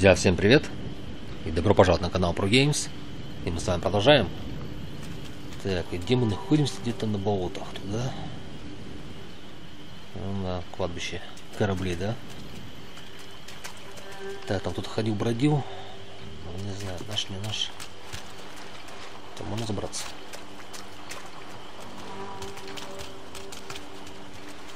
Друзья, всем привет и добро пожаловать на канал Про Games. И мы с вами продолжаем. Так, и где мы находимся? Где-то на болотах, туда. На кладбище кораблей, да? Так, там кто-то ходил, бродил. Не знаю, наш, не наш. Там можно забраться.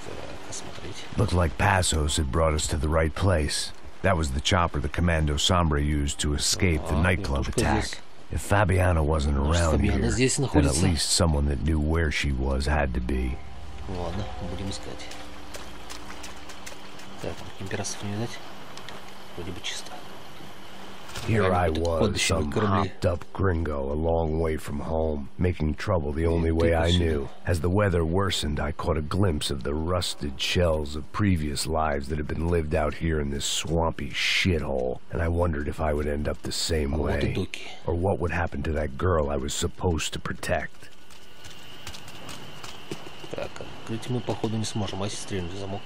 Так, посмотреть. Looked like Passos had brought us to the right place. That was the chopper the Commando Sombra used to escape the nightclub attack. If Fabiaну wasn't around here, then at least someone that knew where she was had to be. Ладно, будем искать. Так, императоров не видать. Вроде бы чисто. Here I was, some hopped-up gringo a long way from home, making trouble the only way I knew. As the weather worsened, I caught a glimpse of the rusted shells of previous lives that had been lived out here in this swampy shithole, and I wondered if I would end up the same way, or what would happen to that girl I was supposed to protect. Так, открыть мы, походу, не сможем, а если стрельнуть в замок?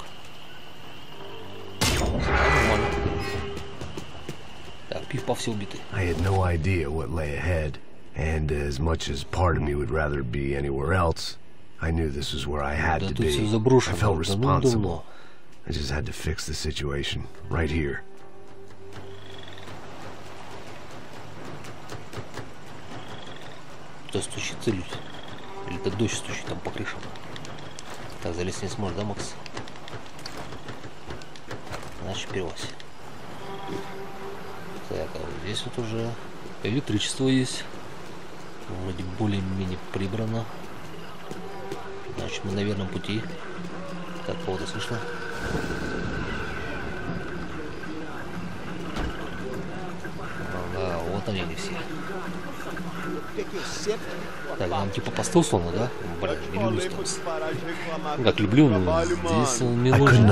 I had no idea what lay ahead, and as much as part of me would rather be anywhere else, I knew this was where I had to be. I felt responsible. I just had to fix the situation right here. Кто стучится, люди? Или так дождь стучит там по крышам? Так, залезть не сможешь, да, Макс? Значит, впервось. Так, а вот здесь вот уже электричество есть. Вроде более-менее прибрано. Значит, мы на верном пути. Так, кого-то слышно? Да, вот они все. Так, нам типа посты условно, да? Блин, не люблю столс. Как люблю, но здесь он не нужен.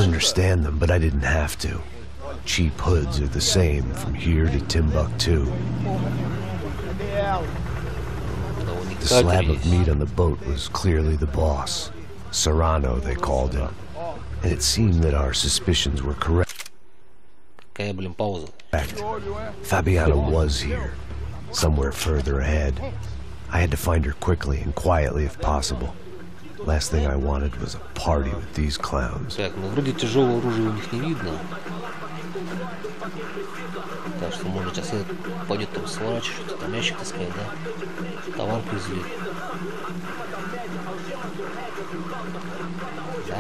Cheap hoods are the same from here to Timbuktu. The slab of meat on the boat was clearly the boss. Serrano, they called him. And it seemed that our suspicions were correct. Fabiaну was here, somewhere further ahead. I had to find her quickly and quietly if possible. Last thing I wanted was a party with these clowns. Так, ну вроде тяжелого оружия у них не видно. Так что может сейчас пойдет там свач, что-то там ящик таскать, да? Товар привезли. Да?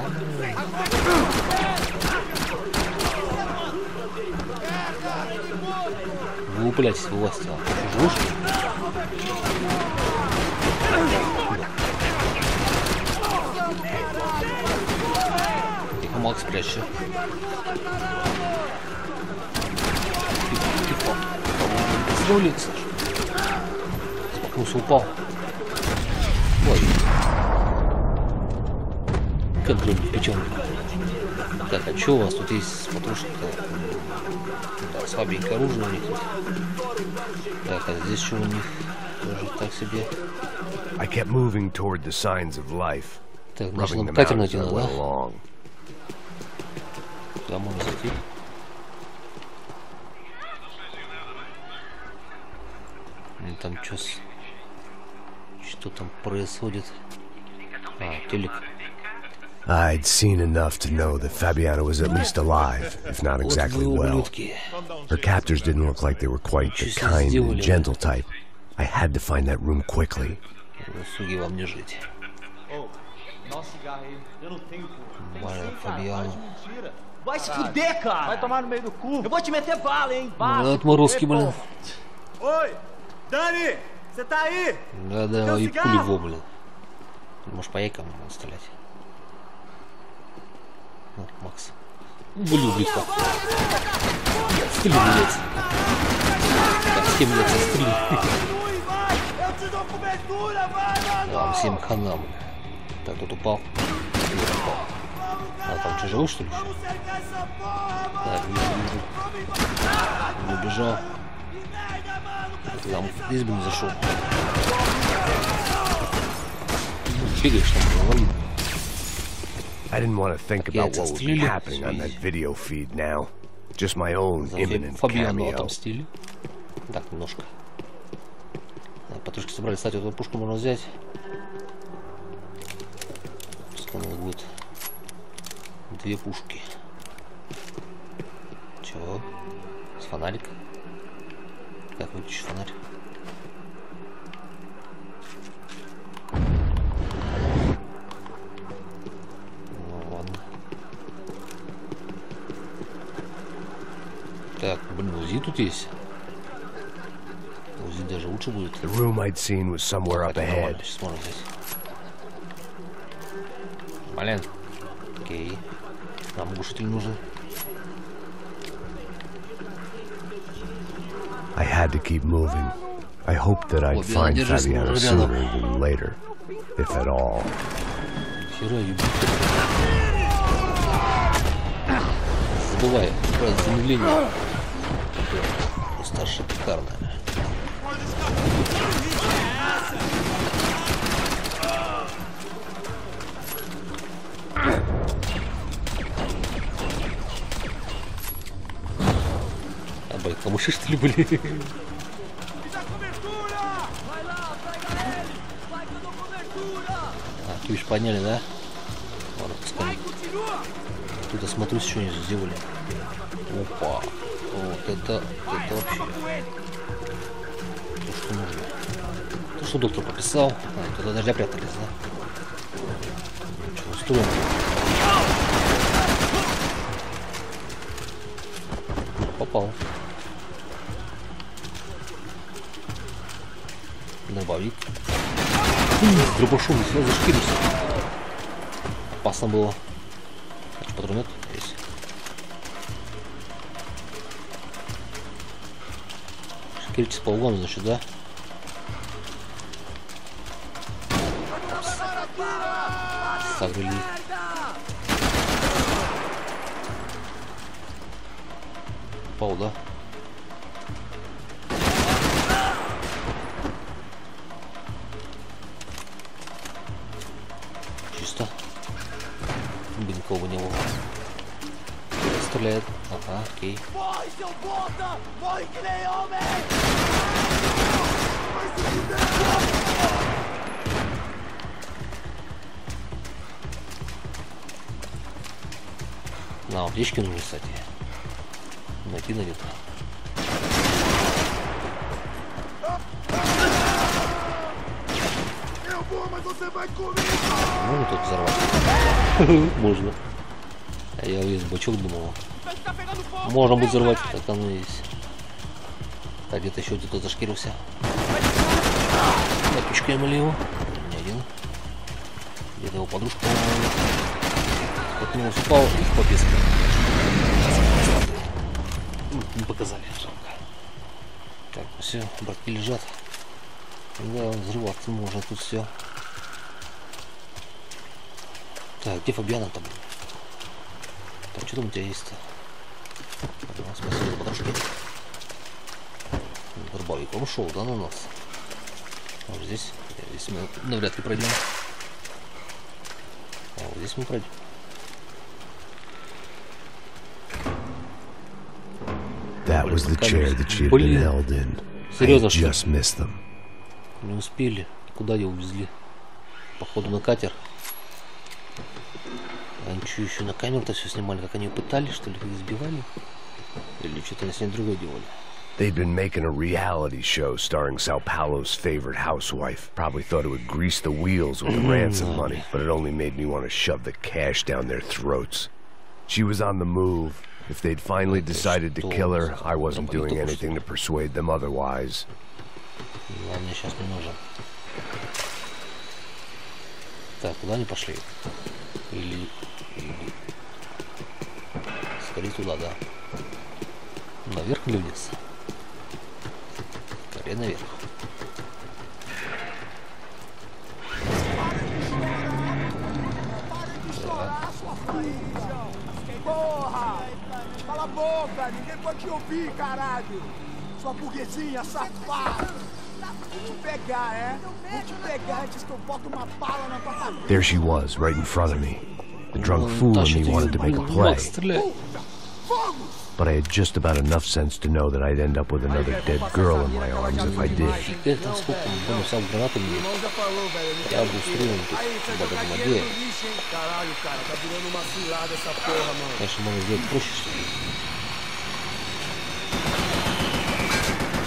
Вы упыляйтесь, власти. Живешь? Тихо, Макс, прячься. Улица. Споткнулся, упал. Ой. Как гром в печенку. Так, а что у вас тут есть? Потому что да, слабенькое оружие у них тут. Так, а здесь что у них? Тоже так себе. Так, даже нам катер найти надо, да? Куда можно зайти? Там что там происходит? А, телек. I'd seen enough to know that Fabiaну was at least alive, if not exactly well. Her captors didn't look like they were quite the kind and gentle type. I had to find that room quickly. Вам не жить. Фабиану. Vai se fuder, cara! Vai tomar no meio do cu! Eu vou te meter bala, hein? Bala! Отморозки, блин. Oi! Дани! Você tá aí? Да, и пули в блин. Может, по яйкам надо стрелять. Вот, Макс. Блин, близко. Стреляй, блядь. Так, с кем, блядь, стрелять? Вам всем хана, блин. Так, тут упал. Нет, упал. А, там что, живой, что ли? Так, вижу. Не убежал. Там здесь бы не зашел. Бегаешь там, ловит. I didn't want to think about what would be happening on that video feed now. Just my own imminent Фабиану cameo. отомстили. Так, немножко. Патрушки собрали. Кстати, эту пушку можно взять. Пускай у нас будет 2 пушки. Чего? С фонарик? Как выключить фонарь? Ну ладно. Так, блин, УЗИ тут есть. УЗИ даже лучше будет. The room I'd seen was somewhere up ahead. Сейчас можно взять. Блин. Окей. Нам глушитель нужен. I had to keep moving. I hoped that I'd find Fabiaну sooner than later, if at all. Хера ебать. Забывай про замедление. Просто шикарное. Камыши, что ли, были? А, ключ подняли, да? Ладно, пускай. Тут осмотрюсь, что они сделали. Опа. Вот это вообще. То, что нужно. То, что доктор прописал. А, туда даже прятались, да? Ничего, устроим. Попал. Дробовик. Дробашом сюда зашкирился. Опасно было. А что, патронет есть? Шкиритесь по углам, значит, да? Согрели. Пау, да? Чисто. Никого не было. Стреляет. Ага, окей. На, аптечки нужны, кстати. Найти на где-то. Можно тут взорвать? Можно. А я весь бачок думал. Можно будет взорвать, так оно и есть. Так, где-то еще где-то зашкирился. Напичкаем его. Не один. Где-то его подружка. Вот него упал и в пописке. Не показали, жалко. Так, все, братки лежат. Да, взрываться можно тут все. Так, где Фабиана там? Так, что там у тебя есть-то? Спасибо за подружки. Дробовик, он ушел, да, на нас? Вот здесь мы навряд ли пройдем. А вот здесь мы пройдем. That was the chair that she had been held in. Серьезно, I just missed them. Не успели. Куда ее увезли? Походу на катер. Они что, еще на камеру-то все снимали? Как они ее пытали, что ли? Их избивали? Или что-то они с ней другое делали? They'd been making a reality show starring Sao Paulo's favorite housewife. Probably thought it would grease the wheels with the ransom money, but it only made me want to shove the cash down their throats. She was on the move. If they'd finally decided to kill her, I wasn't doing anything to persuade them otherwise. Ладно, сейчас не нужен. Так, куда они пошли? Или... Скорее туда, да. Наверх или вниз? Скорее наверх. Cala a boca, ninguém pode te ouvir, caralho! Sua burguesinha safada! Vou te pegar, é? Vou te pegar antes que eu boto uma bala na tua cabeça! There she was, right in front of me. The drunk fool in me wanted to make a play. Vamos! but I had just about enough sense to know that I'd end up with another dead girl in my arms if I did. Это сколько бонусов гранаты мне. Я бы устроен тут в этом воде. Конечно, можно сделать проще, что ли.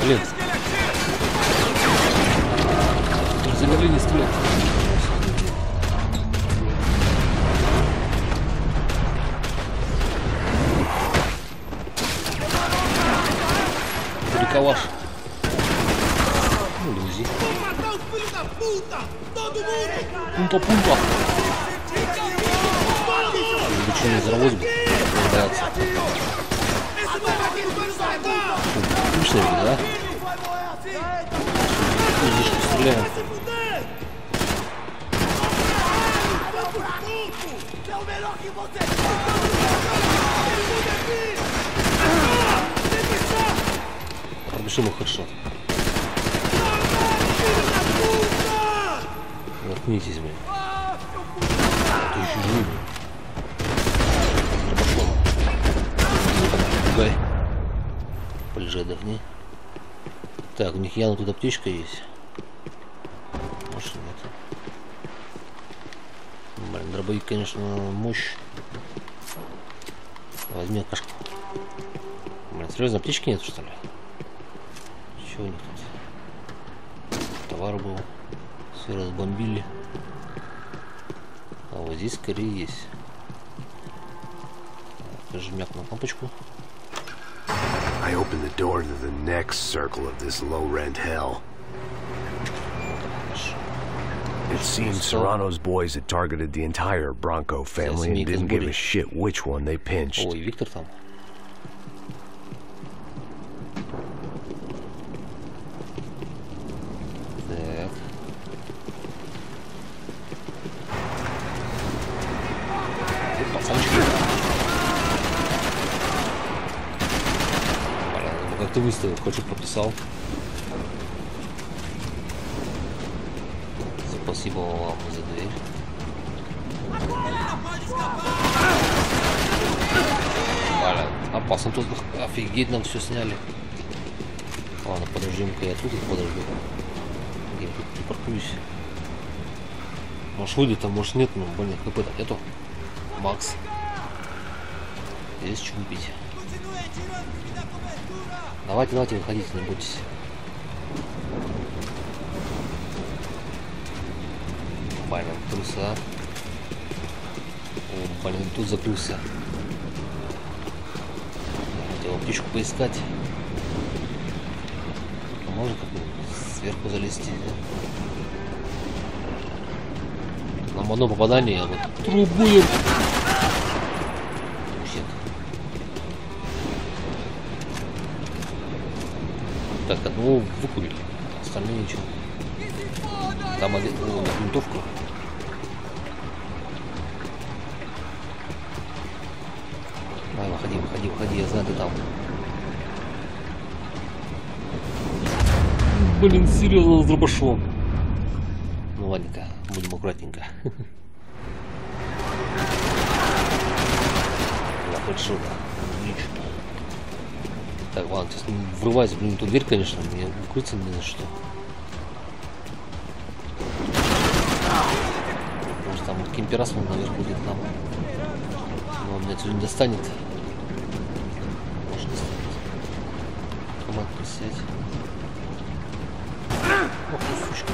Блин. Замедление стрелять. Калаш. Ну, друзья. Пунта. Обучение заровозит. Нравится. Что ли, да? Здесь стреляем. Решим хедшот. Заткнитесь, блин. Ты еще живой. Пугай. Полежи, отдохни. Так, у них явно тут аптечка есть. Может, нет. Блин, дробовик, конечно, мощь. Возьми кашку. Блин, серьезно, аптечки нет, что ли? Что у них тут? Товар был. Все разбомбили. А вот здесь скорее есть. Жмяк на кнопочку. I opened the door to the next circle of this low-rent hell. It seemed Serrano's boys had targeted the entire Bronco family and didn't give a shit which one they pinched. Ой, Виктор там. Как ты выставил, хочу подписал. Спасибо вам за дверь. Блин, опасно тут, офигеть, нам все сняли. Ладно, подождем-ка я тут их подожду. Я тут припаркуюсь. Может выйдет, а может нет, ну блин, хп-то нету. Макс. Есть что купить. Давайте, выходите, не бойтесь. Блин, труса. О, блин, тут закрылся. Хотел птичку поискать. Можно как-нибудь сверху залезть. Нам одно попадание, а вот трубуем. Так, одного выкурили, остальные ничего. Там один, винтовку. Давай, выходи, я знаю, ты там. Блин, серьезно, с дробашом. Ну ладненько, будем аккуратненько. Да, хедшот, отлично. Так, ладно, сейчас врывайся, блин, эту дверь, конечно, мне укрыться не за что. Может, там вот кемперасман наверх будет нам. Но он меня отсюда не достанет. Может, достанет. Команд присядь. Ох, ты сучка.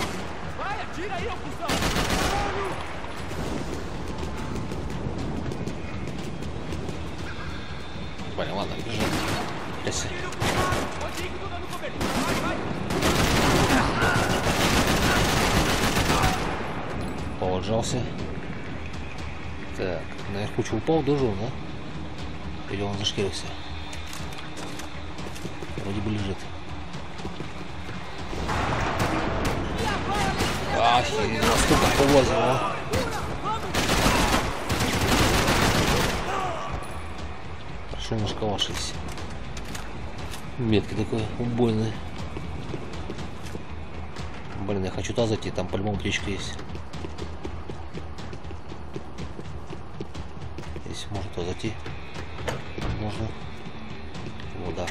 Блин, ладно, бежим. Если. Положался. Так, наверху что, упал, дожил, да? Или он зашкерился? Вроде бы лежит. Охеренно, сколько повозил, а? Хорошо, наш калашись. Меткий такой, убойный. Блин, я хочу туда зайти, там по-любому птичка есть. Если можно туда зайти. Можно.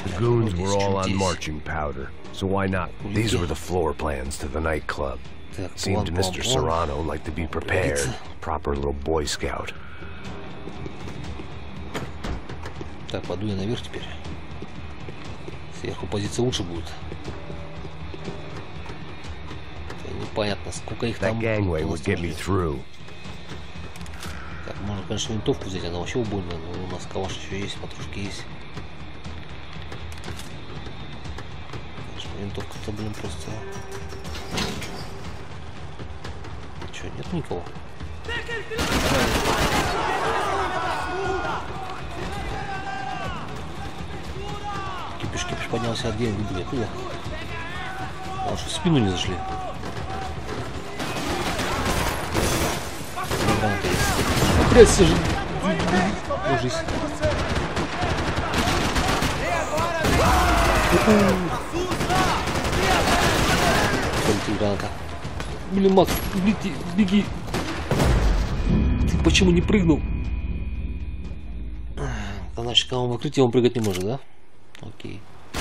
The goons were all on marching powder, so why not? These were the floor plans to the nightclub. Seemed Mr. Serrano like to be prepared. Proper little Boy Scout. Так, пойду я наверх теперь. Сверху позиция лучше будет. Непонятно, сколько их там. Так, можно, конечно, винтовку взять, она вообще убойная, но у нас калаш еще есть, патрушки есть. Конечно, винтовка-то, блин, просто... Че, нет никого? Кипиш поднялся от денег, блин, куда? Потому что в спину не зашли. Пресса же. Ужас. Полетит граната. Блин, Макс, беги. Ты почему не прыгнул? Это значит, когда он в укрытии, он прыгать не может, да? Окей. А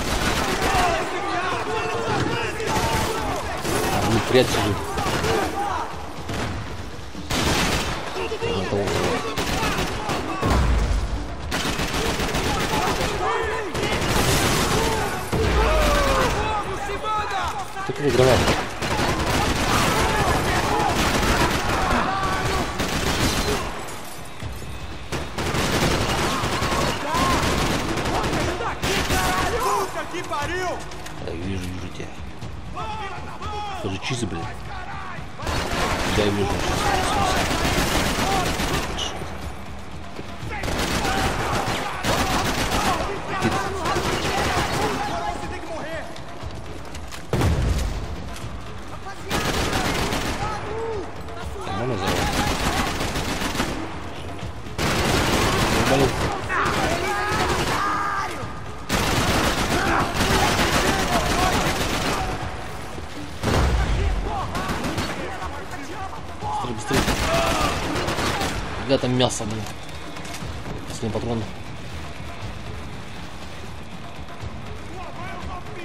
ну, прячься же. Какая граната? Я вижу тебя. Это же чизы, блин. Да, я вижу. Быстрее. Где там мясо, блин? Последний патрон.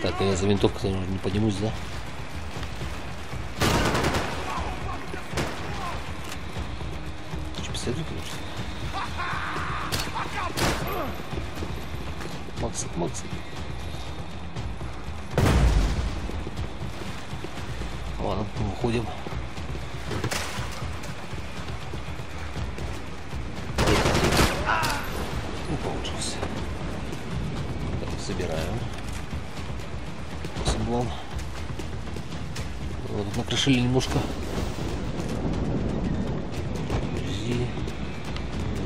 Так, я за винтовкой не поднимусь, да? Что, пистолет, конечно? Макс. Ладно, выходим. Не получился. Так, забираем. Посыблом. Вот, накрошили немножко.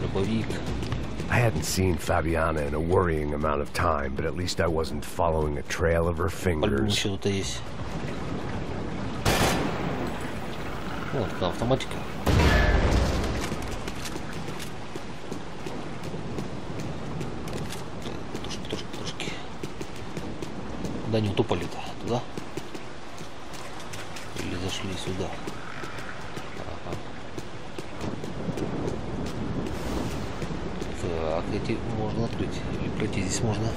Дробовик. I hadn't seen Fabiana in a worrying amount of time, but at least I wasn't following a trail of her fingers. Еще тут есть. Вот, такая автоматика. Тушки. Куда не утопали-то? Туда? Или зашли сюда? Ага. Так, эти можно открыть. Или пройти здесь можно.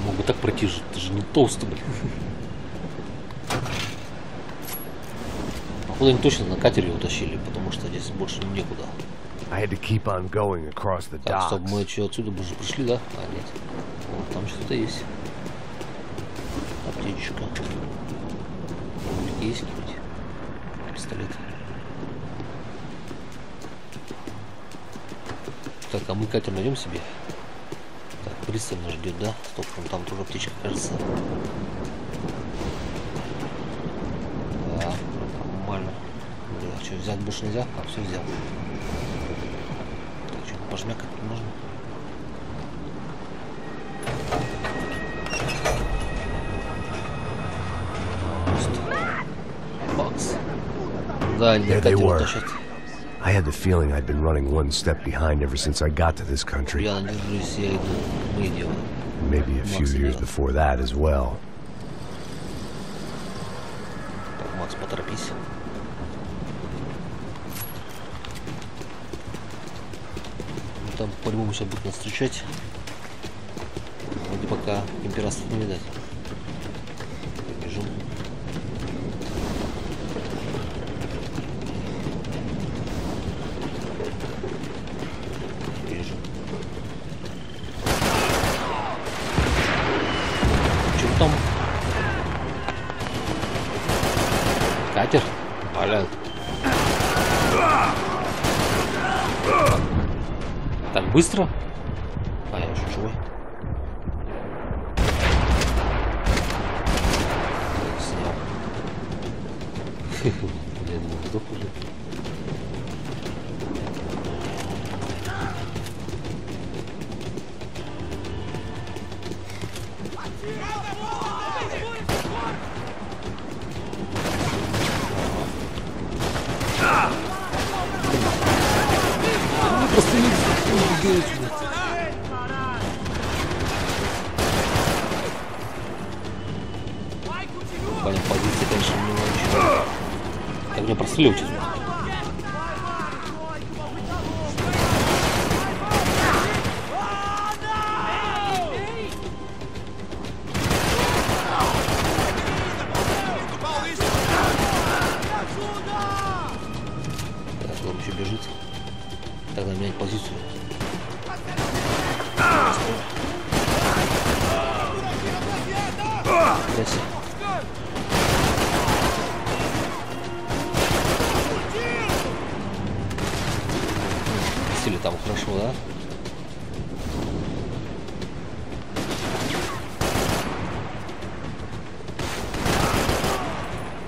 Могу так пройти же, ты же не толстый, блин. Походу они точно на катере утащили, потому что здесь больше некуда. Так, стоп, мы что, отсюда уже пришли, да? А, нет. Вот, там что-то есть. Аптечка. Есть какие-нибудь? Пистолет. Так, а мы катер найдем себе? Так, пристав нас ждет, да? Стоп, там тоже аптечка, кажется. Да, нормально. Бля, что, взять больше нельзя? А, все взял. Так, что, пожмякать можно? Макс. Да, не катер утащить. I had the feeling I'd been running one step behind ever since I got to this country. Maybe a few years before that as well. Макс, поторопись. по-любому сейчас будет нас встречать. Вроде пока императоров не видать. Бежим. Бежим. Что там? Катер? Блин. Так быстро? А я уже живой. Снял. Я думал, сдох уже. Просто не убегает сюда. Блин, позиция, конечно, не ничего. Так мне простреливать сейчас. Так, он еще бежит. Тогда менять позицию. Дальше. Сили там хорошо, да?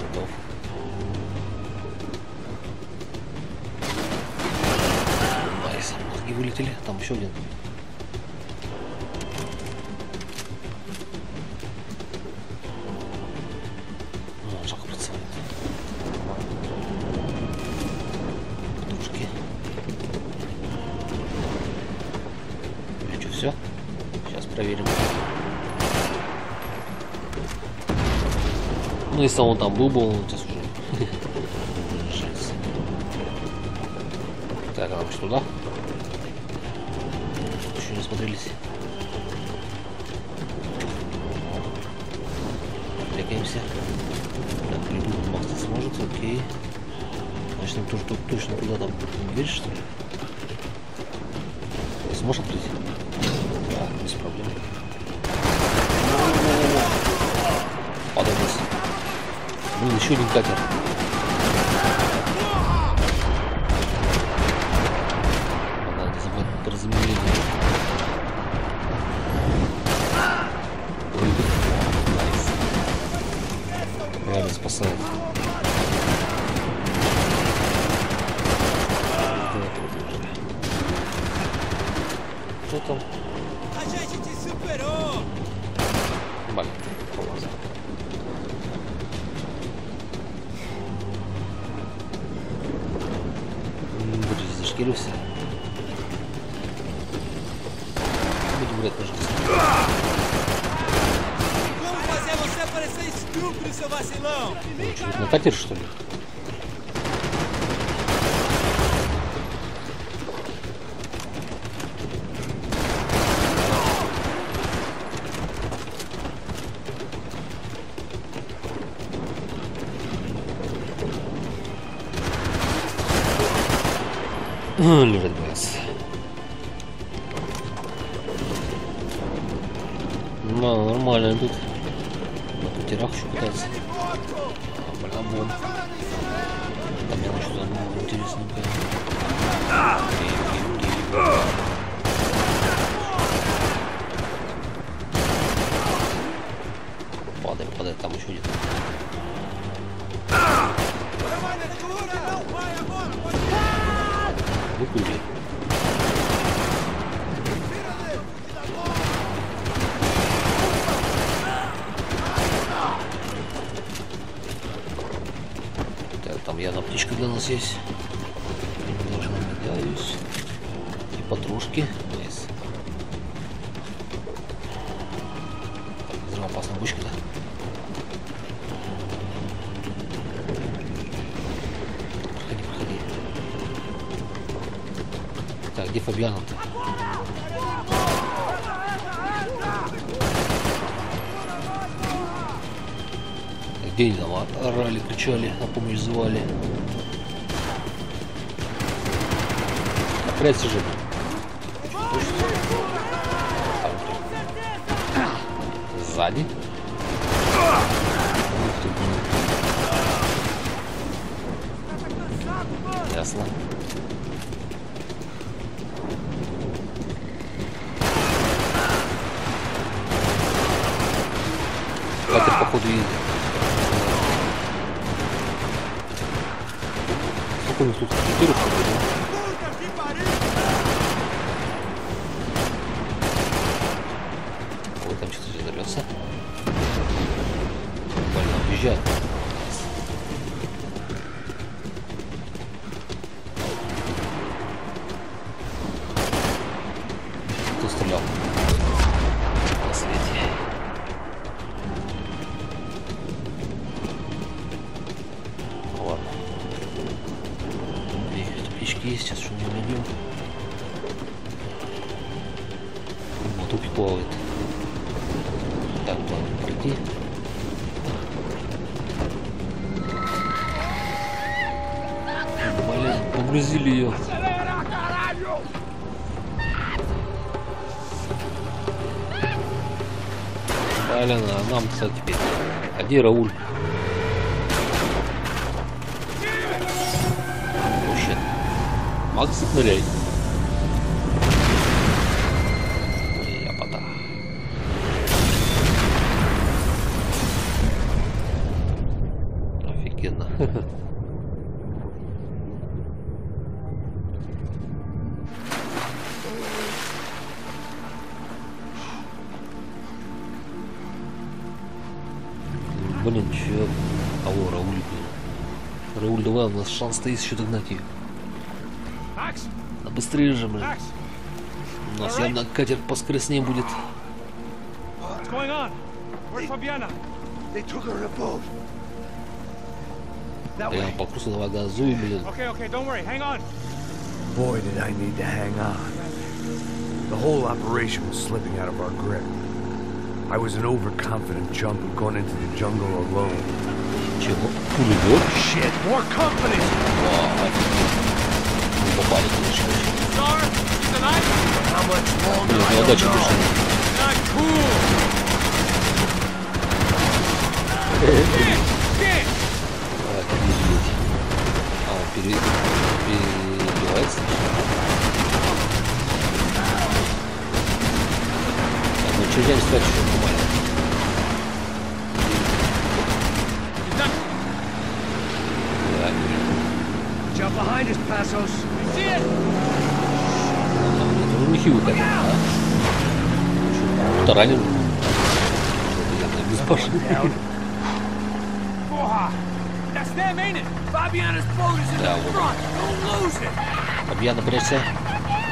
Готов. Найс, мозги вылетели. Там еще один. Жалко прицелить. Подушки. Или что, все? Сейчас проверим. Ну, если он там был, он сейчас уже решается. Так, а что туда? Еще не смотрелись. Рекаемся. Так, перепрыгнуть Макс не сможет, окей. Значит, нам тоже точно туда там дверь, что ли? Сможешь открыть? Да, без проблем. Падай вниз. Блин, еще один катер. Надо не забыть про замедление. Найс. Реально спасает. Что там? Блин, полоза. Вроде зашкирился. Будем играть тоже. Что, на катер, что ли? Лежит боец. Ну, нормально тут. На катерах еще катается. Блин, там мне что-то интересненькое. Падай, там еще где-то. Выпили. Так, там явно птичка для нас есть. Не должна, надеюсь. И патрушки. Есть. Взрывоопасная бочка, да? Проходи. Так, где Фабиану-то? Где они там орали, кричали, на помощь звали. Опять же. Сзади. Ясно. Катер, походу, едет. Сколько у них тут катеров, ой, там что-то взорвется. Буквально объезжает. Кто стрелял? На свете. Ладно. Таблички есть, сейчас что-нибудь найдем. Мотуки плавает. Так, ладно, пройти. Блин, погрузили ее. Блин, а нам, кстати, теперь. А где Рауль? Вообще. Макс, ныряй. Ляпота. Офигенно. Блин, чё? Алло, Рауль, блин. Рауль, давай, у нас шанс стоит еще догнать ее. А быстрее же, блин. У нас явно катер поскоростнее будет. Я по курсу давай газуй, блин. Boy, did I need to hang on. The whole operation was slipping out of our grip. I was an overconfident chump who'd gone into the jungle alone. Чего? Пулемет? Shit, more company! Не попали, конечно. How much longer? Блин, неудача пришла. А, он перебивается. Ну, что я не спрячу, что нормально. Jump behind us, Passos. Ну, нехилый катер, а? Кто-то ранен. Без башни. Да, вот. Фабиану, прячься.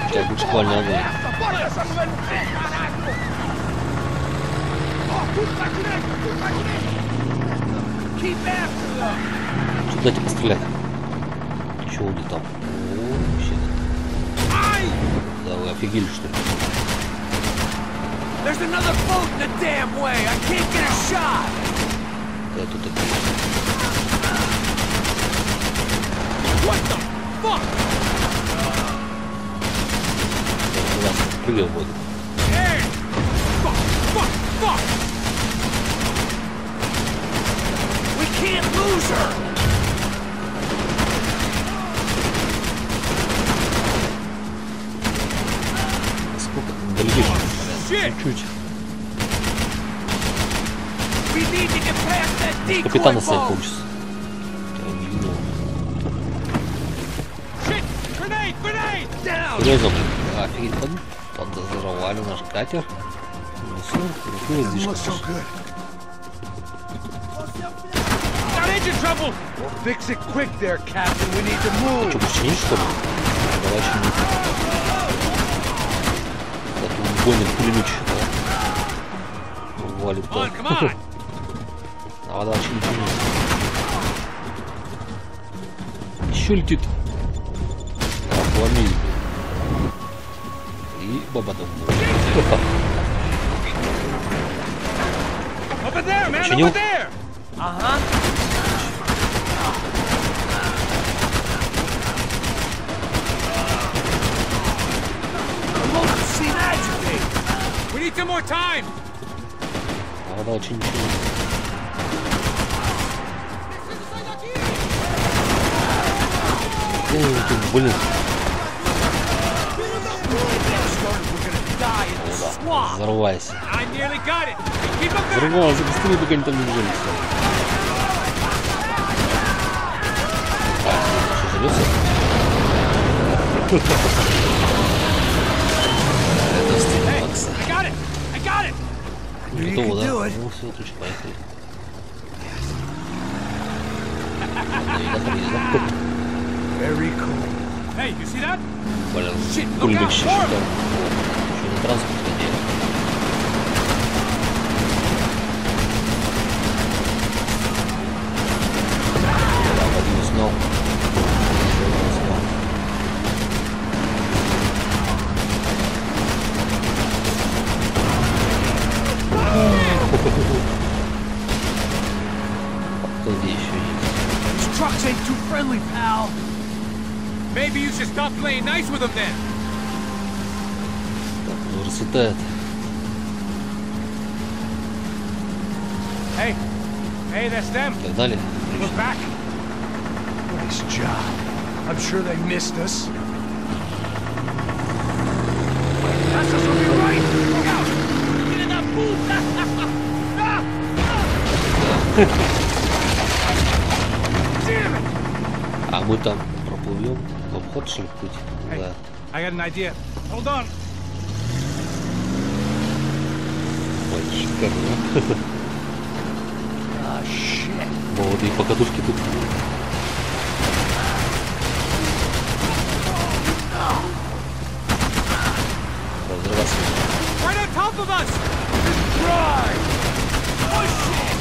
У тебя будет шквальный огонь. Дайте пострелять. Чего улетал? О, щит. Да вы офигели, что ли? Да тут такие. У нас прыгал в воду. Сколько долетишь? Чуть-чуть. Капитана ставить получится. Серьезно, офигеть, подозревали наш катер. Ну все, не слишком. Что, починить, что ли? Давай чинить. Так, гонит пулемет. Валит так. А вода чинить. Еще летит. Обломили. И бабадом. Починил? Ага. We need some more time. Вода очень ничего. Блин. Взорвайся. Взорвался, быстрее, пока они там не бежали. Так, что зовется? Это стиль Макса. Готово, да? Ну все, отлично, поехали. Блин, кульбище шикарно. Еще на транспорте нет. Да, один уснул. Кто где еще есть? Trucks ain't too friendly, pal. Maybe you should stop playing nice with them then. Так, уже расцветает. Hey, hey, that's them. Так далее. Look back. Nice job. I'm sure they missed us. That's us on your right. Look out. Get in that booth. Damn it. А мы там проплывем. В обход, что ли, путь? Да. I got an idea. Hold on. Ой, шикарно. Ah, shit. Молодые покатушки тут. Разрываться. Right on top of us. Right. Push it.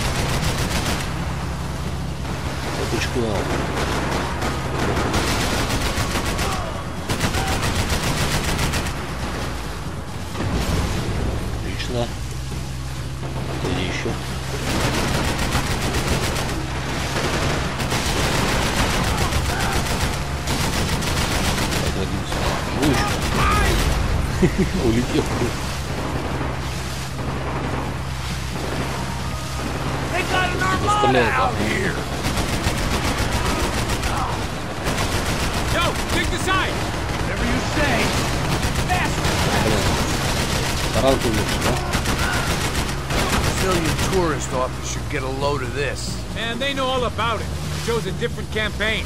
Точку А. Отлично. Где еще? Ну еще. Улетел. Стреляет. Yo, dig the side. Whatever you say. Таранку лучше, да? Brazilian tourist office should get a load of this. Man, they know all about it. Shows a different campaign.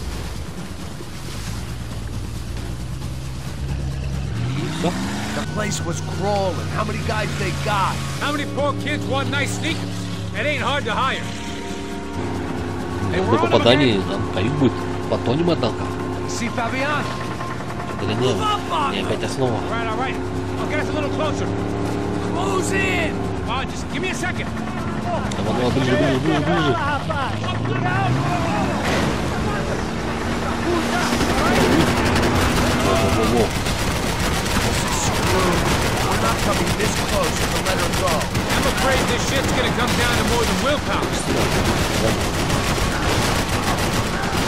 Все? The place was crawling. How many guys they got? How many poor kids want nice sneakers? It ain't hard to hire. До попадания нам каюк будет. Потонем, однако. See Фабиану? Догоняем. И опять основа. All right. I'll get us a little closer. Close in. Oh, just give me a second. Давай, ближе, ближе, ближе, ближе. Во-во-во. We're not coming this close to let her go. I'm afraid this shit's gonna come down to more than willpower.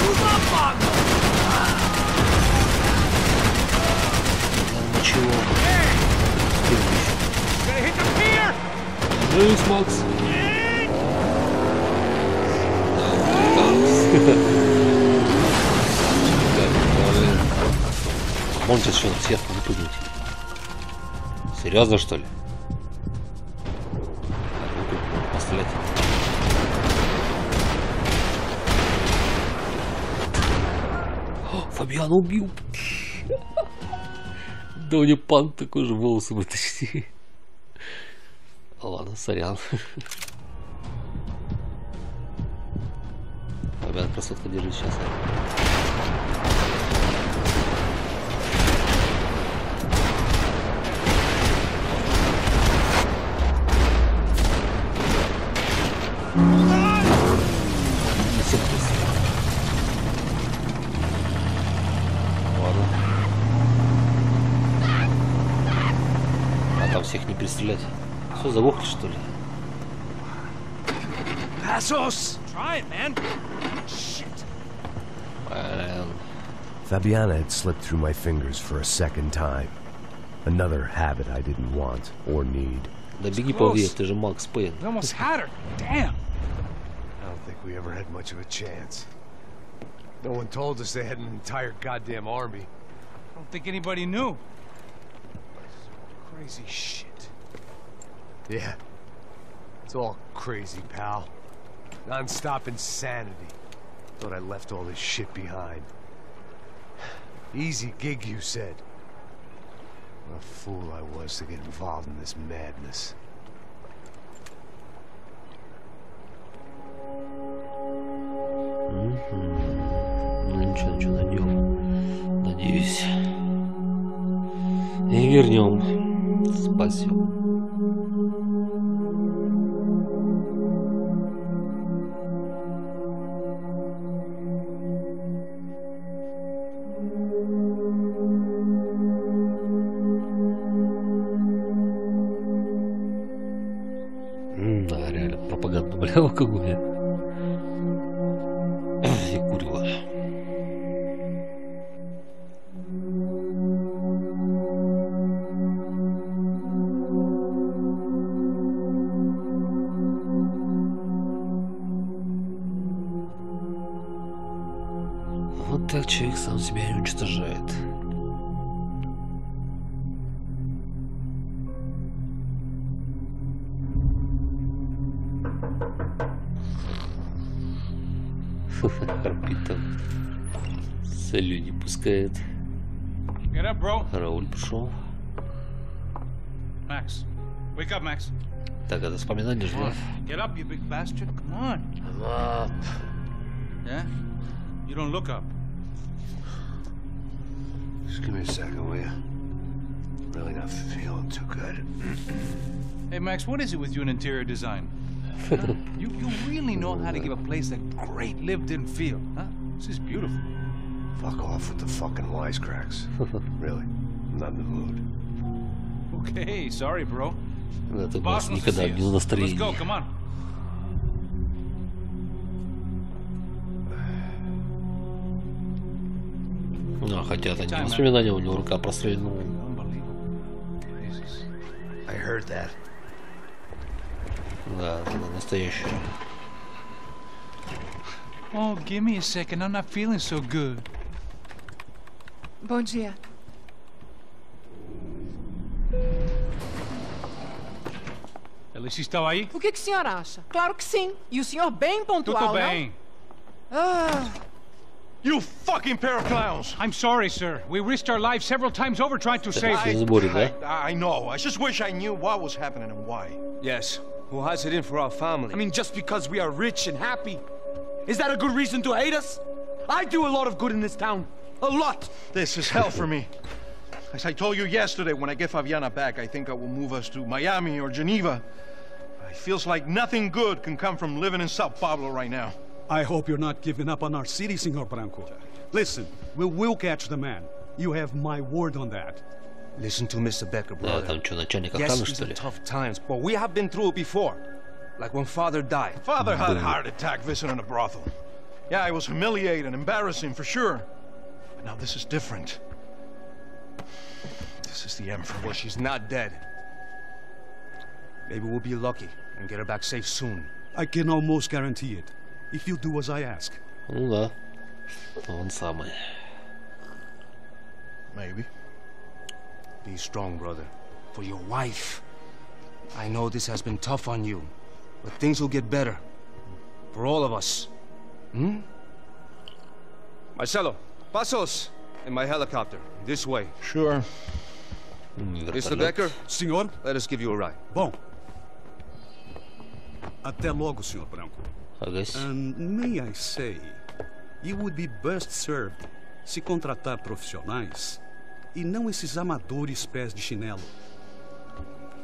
Move up on them. Ничего. Gonna hit the pier. Жизнь, Макс. Можно сейчас еще сверху выпрыгнуть. Серьезно, что ли? Пострелять. Фабиану убил. Да у него пан такой же, волосы вытащили. Ладно, сорян. Фабиан, красотка, держи сейчас. Ладно. А там всех не пристрелять. Все, заглохли, что ли? Passos! Try it, man. Shit. Fabiana had slipped through my fingers for a second time. Another habit I didn't want or need. Да беги по воде, ты же Макс Пейн. We almost had her. Damn. I don't think we ever had much of a chance. No one told us they had an entire goddamn army. I don't think anybody knew. Crazy shit. Yeah. It's all crazy, pal. Non-stop insanity. Thought I left all this shit behind. Easy gig, you said. What a fool I was to get involved in this madness. Ну ничего, найдем. Надеюсь. И вернем. Спасем. Да, реально, пропаганда, бля, алкоголя. И курила. Вот так человек сам себя и уничтожает. Харпит там. Слюни пускает. Get up, bro. Рауль пришел. Max. Wake up, Max. Так, это вспоминание же, да? Get up, you big bastard. Come on. I'm up. Yeah? You don't look up. Just give me a second, will you? Really not feeling too good. Hey, Max, what is it with you and interior design? Huh? You really know how to give a place a great lived-in feel, huh? This is beautiful. Fuck off with the fucking wisecracks. Really, I'm not in the mood. Okay, sorry, bro. Это Boss бас wants to никогда see не us. Let's настроение. go, come on. Ну, хотя это не воспоминания, у него рука прострелена. I heard that. Да, это настоящее. Oh, give me a second. I'm not feeling so good. Bom dia. Alice estava aí? O que o senhor acha? Claro que sim. E o senhor bem pontual, Tudo bem. não? Ah, You fucking pair of clowns! I'm sorry, sir. We risked our lives several times over trying to save Все в you. сборе, да? I know. I just wish I knew what was happening and why. Yes. Who has it in for our family? I mean, just because we are rich and happy, is that a good reason to hate us? I do a lot of good in this town. A lot. This is hell for me. As I told you yesterday, when I get Fabiana back, I think I will move us to Miami or Geneva. It feels like nothing good can come from living in Sao Paulo right now. I hope you're not giving up on our city, Senor Branco. Listen, we will catch the man. You have my word on that. Listen to Mr. Becker, Да, brother. там что, начальник Yes, охраны, these что are ли? tough times, but we have been through it before. Like when father died. Father had a heart attack visiting a brothel. Yeah, it was humiliating, embarrassing for sure. But now this is different. This is the end for Well, me. she's not dead. Maybe we'll be lucky and get her back safe soon. I can almost guarantee it, if you do as I ask. Ну да. Он самый. Maybe. Be strong, brother. For your wife. I know this has been tough on you, but things will get better. For all of us. Hmm? Marcelo, pasos in my helicopter. This way. Sure. Mr. Becker, Senhor? let us give you a ride. Bom. Até logo, Senhor Branco. Агась. And may I say, you would be best served se contratar profissionais e não esses amadores pés de chinelo.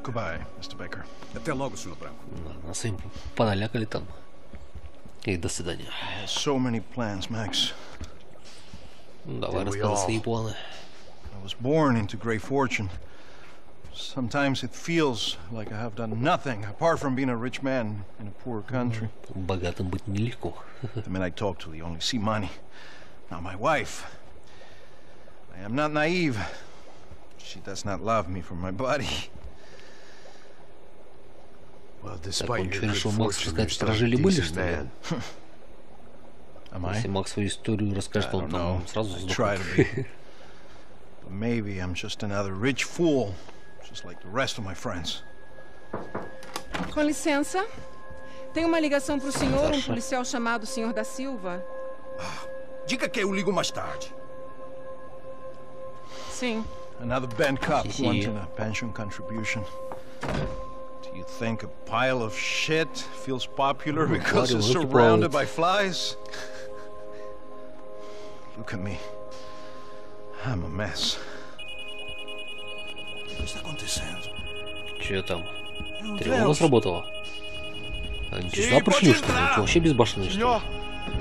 Goodbye, Mr. Baker. Até logo, Senhor Branco. Нас им поналякали там. И до свидания. I had so many plans, Max. Ну, давай рассказывай свои планы. I was born into great fortune. Sometimes it feels like I have done nothing apart from being a rich man in a poor country. Богатым быть нелегко. The men I talk to, they only see money. Now my wife, I am not naive. She does not love me for my body. Well, despite your good fortune, you're still a decent man. Если Макс свою историю расскажет, он там сразу сдохнет. Maybe I'm just another rich fool, just like the rest of my friends. Com licença. Tem uma ligação para o senhor, policial chamado Sr. da Silva. Diga que eu ligo mais tarde. Sim. Another band cop wanting a pension contribution. Do you think a pile of shit feels popular because it's surrounded by flies? Look at me. I'm a mess. O que está acontecendo? Че там? Тревога сработала? Они сюда пришли, что ли? Они вообще безбашенные, что ли?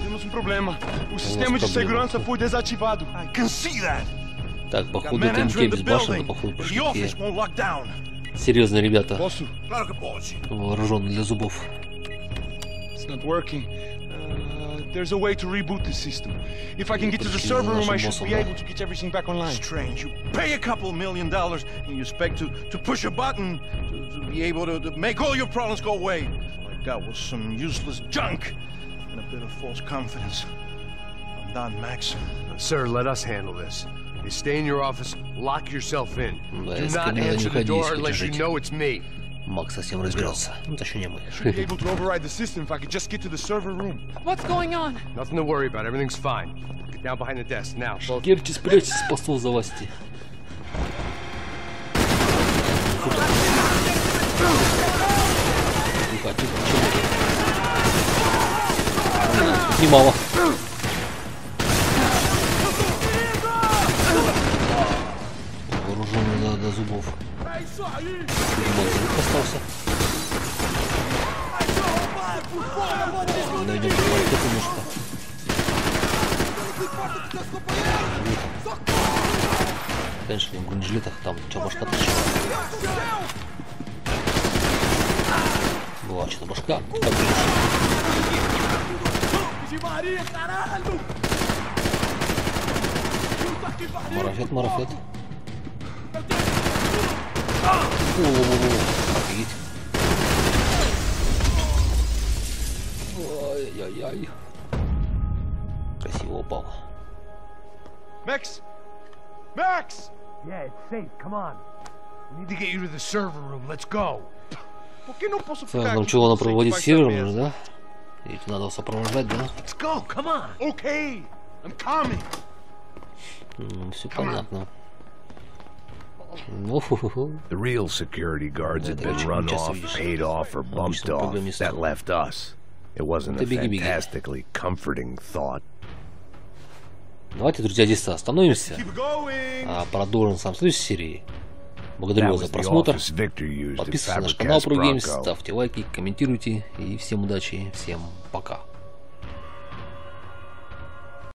Temos problema. O sistema de segurança foi desativado. I can see that. Так, походу, это не те безбашенные, походу, пришли такие серьезные ребята, вооруженные для зубов. It's not working. There's a way to reboot the system. If I can get to the server room, I should be able to get everything back online. Strange. You pay a couple $1 million and you expect to push a button to be able to make all your problems go away. All I got was some useless junk and a bit of false confidence. I'm done, Max. Sir, let us handle this. You stay in your office, lock yourself in. Do not answer the door unless you know it's me. Макс совсем разбирался. Ну, точнее мы. What's going on? Nothing to worry about. Everything's fine. Get down behind the desk now. Шкерьте, спрячьтесь, посол за власти. Тихо, тихо, чего? Немало. Вооруженный до зубов. Звук остался. Найдем это немножко. Конечно, в бронежилетах там что, башка торчала. Была что-то башка. Марафет, марафет. Офигеть. Ай-яй-яй. Красиво упал. Max! Max! Yeah, it's safe. Come on. We need to get you to the server room. Let's go. Нам чего надо проводить с севером, да? Ведь надо сопровождать, да? Let's go. Come on. Okay. I'm coming. Все понятно. The real security guards had been run off, paid off, or bumped off. That left us. It wasn't a fantastically comforting thought. Давайте, друзья, здесь остановимся. Продолжим в следующей серии. Благодарю вас за просмотр. Подписывайтесь на наш канал про геймс, ставьте лайки, комментируйте. И всем удачи, всем пока.